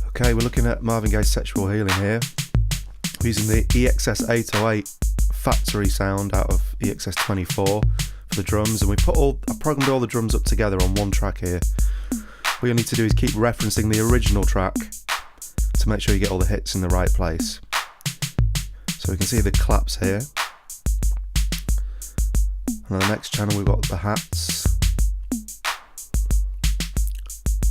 Okay, we're looking at Marvin Gaye's Sexual Healing here. We're using the EXS 808 factory sound out of EXS 24 for the drums, and I programmed all the drums up together on one track here. All you need to do is keep referencing the original track to make sure you get all the hits in the right place. So we can see the claps here. And on the next channel we've got the hats.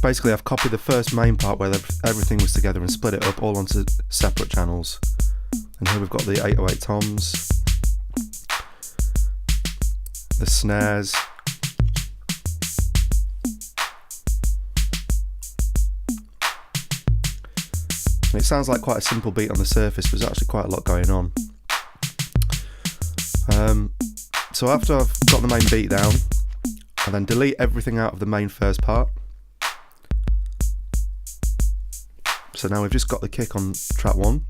Basically I've copied the first main part where everything was together and split it up all onto separate channels. And here we've got the 808 toms, the snares, and it sounds like quite a simple beat on the surface, but there's actually quite a lot going on. So after I've got the main beat down, I then delete everything out of the main first part. So now we've just got the kick on track 1.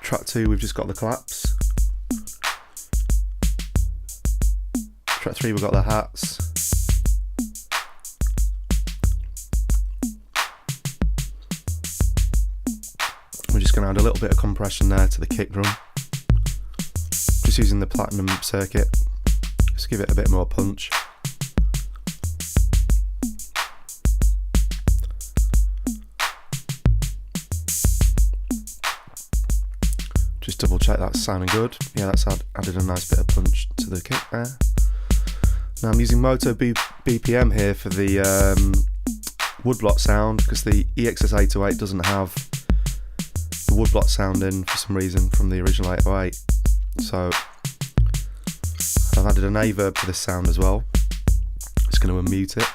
Track 2 we've just got the claps. Track 3 we've got the hats. We're just going to add a little bit of compression there to the kick drum. Just using the platinum circuit, just give it a bit more punch. Just double check that's sounding good. Yeah, that's added a nice bit of punch to the kick there. Now I'm using Moto BPM here for the woodblock sound, because the EXS 808 doesn't have the woodblock sound in for some reason from the original 808. So I've added an A-verb to this sound as well. Just going to unmute it.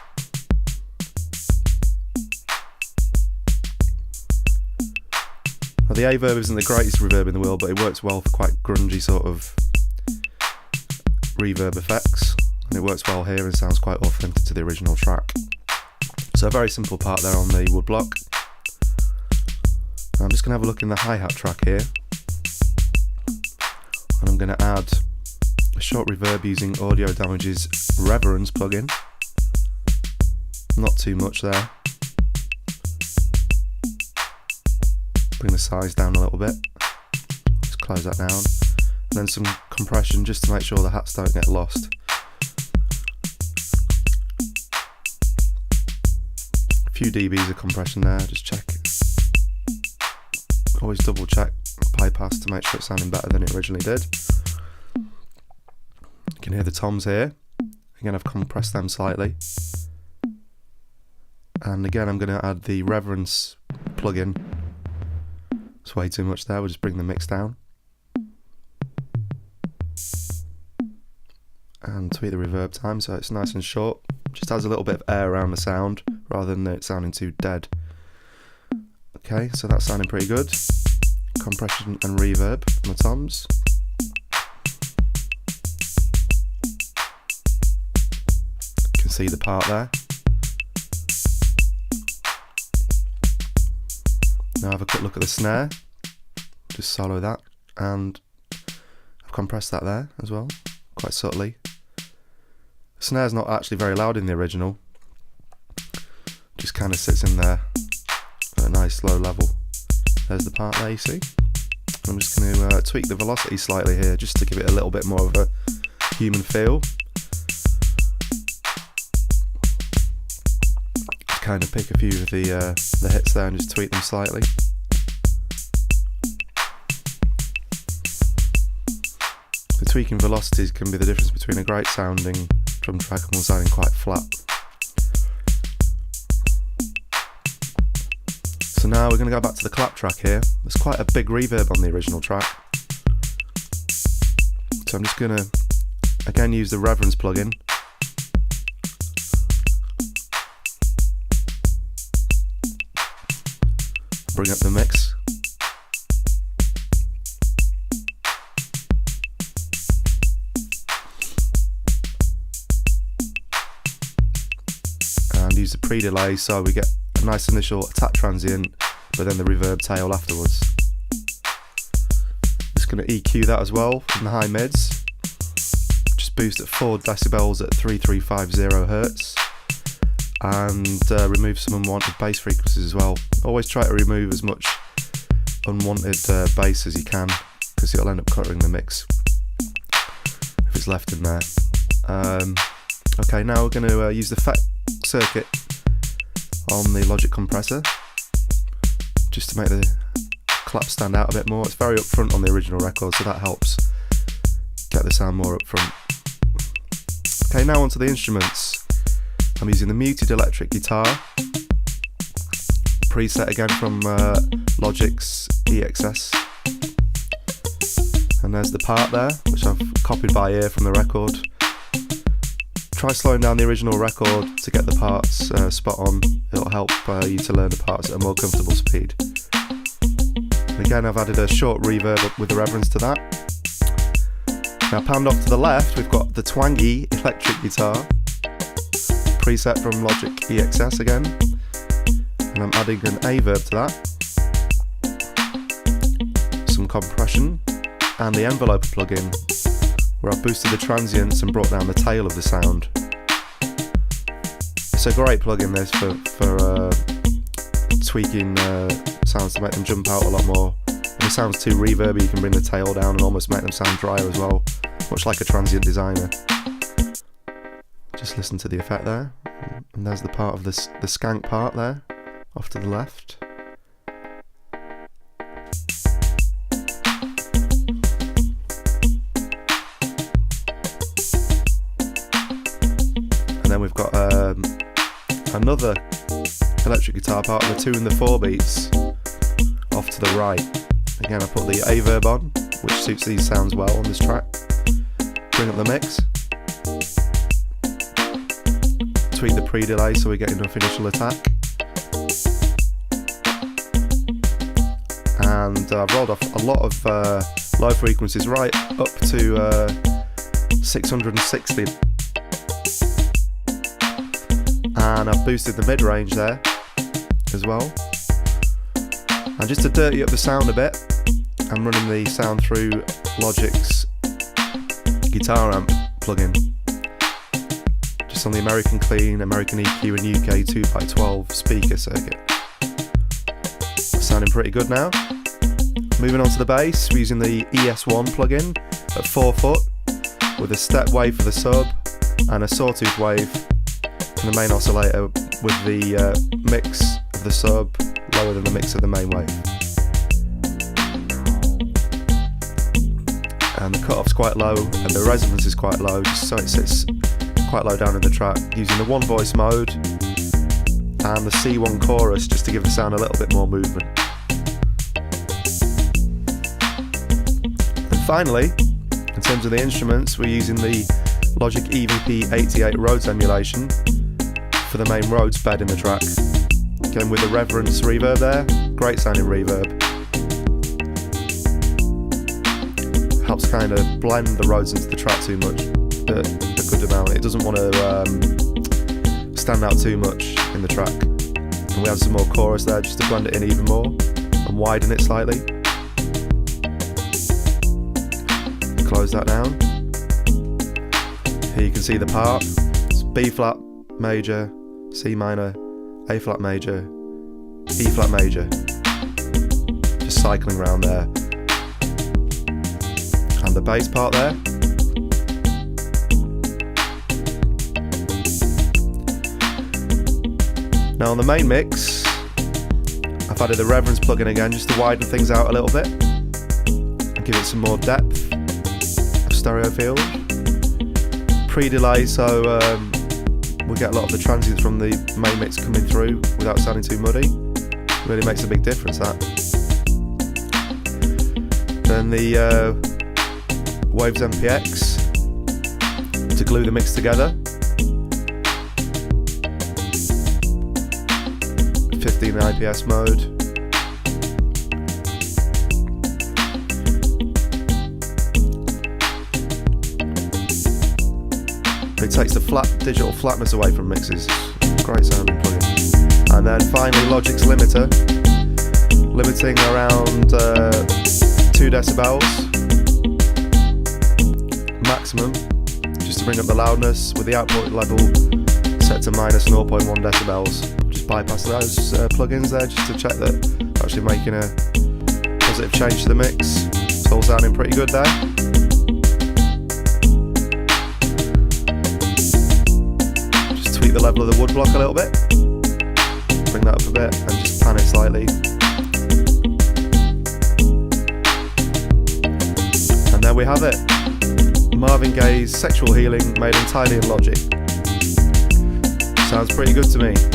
Now the A-verb isn't the greatest reverb in the world, but it works well for quite grungy sort of reverb effects, and it works well here and sounds quite authentic to the original track. So a very simple part there on the woodblock. I'm just going to have a look in the hi-hat track here, and I'm going to add a short reverb using Audio Damage's Reverence plugin. Not too much there. Bring the size down a little bit. Just close that down. And then some compression just to make sure the hats don't get lost. A few dBs of compression there, just check. Always double check bypass to make sure it's sounding better than it originally did. You can hear the toms here. Again, I've compressed them slightly. And again, I'm going to add the Reverence plugin. It's way too much there, we'll just bring the mix down. And tweak the reverb time so it's nice and short. Just adds a little bit of air around the sound rather than it sounding too dead. Okay, so that's sounding pretty good. Compression and reverb on the toms. You can see the part there. Now have a quick look at the snare. Just solo that, and I've compressed that there as well, quite subtly. The snare's not actually very loud in the original. Just kind of sits in there at a nice low level. There's the part there, you see. I'm just going to tweak the velocity slightly here, just to give it a little bit more of a human feel. Just kind of pick a few of the hits there and just tweak them slightly. The tweaking velocities can be the difference between a great sounding drum track and one sounding quite flat. So now we're going to go back to the clap track here. There's quite a big reverb on the original track. So I'm just going to again use the Reverence plugin. Bring up the mix. And use the pre-delay so we get a nice initial attack transient, but then the reverb tail afterwards. Just going to EQ that as well in the high mids. Just boost at 4 decibels at 3350 Hz. and remove some unwanted bass frequencies as well. Always try to remove as much unwanted bass as you can, because it'll end up cluttering the mix if it's left in there. Okay, now we're going to use the effect circuit on the Logic compressor just to make the clap stand out a bit more. It's very upfront on the original record, so that helps get the sound more upfront. Okay, now onto the instruments. I'm using the muted electric guitar, preset again from Logic's EXS, and there's the part there, which I've copied by ear from the record. Try slowing down the original record to get the parts spot on. It'll help you to learn the parts at a more comfortable speed. And again, I've added a short reverb with a reference to that. Now panned off to the left, we've got the twangy electric guitar, preset from Logic EXS again, and I'm adding an A-verb to that, some compression, and the enveloper plugin, where I've boosted the transients and brought down the tail of the sound. It's a great plugin, this, for tweaking sounds to make them jump out a lot more. If it sounds too reverby, you can bring the tail down and almost make them sound drier as well, much like a transient designer. Just listen to the effect there, and there's the part of the skank part there, off to the left. And then we've got another electric guitar part of the 2 and the 4 beats off to the right. Again, I put the A-verb on, which suits these sounds well on this track. Bring up the mix. Tweak the pre-delay so we get enough initial attack. And I've rolled off a lot of low frequencies right up to 660. And I've boosted the mid-range there as well. And just to dirty up the sound a bit, I'm running the sound through Logic's guitar amp plugin, just on the American Clean, American EQ and UK 2x12 speaker circuit. Sounding pretty good now. Moving on to the bass, we're using the ES1 plugin at 4 foot with a step wave for the sub and a sawtooth wave from the main oscillator, with the mix of the sub lower than the mix of the main wave. And the cut-off's quite low and the resonance is quite low, just so it sits quite low down in the track, using the one voice mode and the C1 chorus just to give the sound a little bit more movement. And finally, in terms of the instruments, we're using the Logic EVP88 Rhodes emulation for the main Rhodes bed in the track. Again with the reverence reverb there, great sounding reverb. Helps kind of blend the Rhodes into the track too much, but a good amount. It doesn't want to stand out too much in the track. And we have some more chorus there just to blend it in even more and widen it slightly. Close that down. Here you can see the part. It's B flat major, C minor, A flat major, E flat major. Just cycling around there. And the bass part there. Now on the main mix, I've added the reverence plugin again just to widen things out a little bit and give it some more depth of stereo field. Pre-delay, so we get a lot of the transients from the main mix coming through without sounding too muddy. Really makes a big difference, that. Then the Waves MPX to glue the mix together. 15 IPS mode. It takes the digital flatness away from mixes. Great sounding plugin. And then finally Logic's limiter, limiting around 2 decibels maximum, just to bring up the loudness, with the output level set to minus 0.1 decibels. Just bypass those plugins there just to check that actually making a positive change to the mix. It's all sounding pretty good there. Just tweak the level of the woodblock a little bit. Bring that up a bit and just pan it slightly. And there we have it. Marvin Gaye's Sexual Healing made entirely in Logic. Sounds pretty good to me.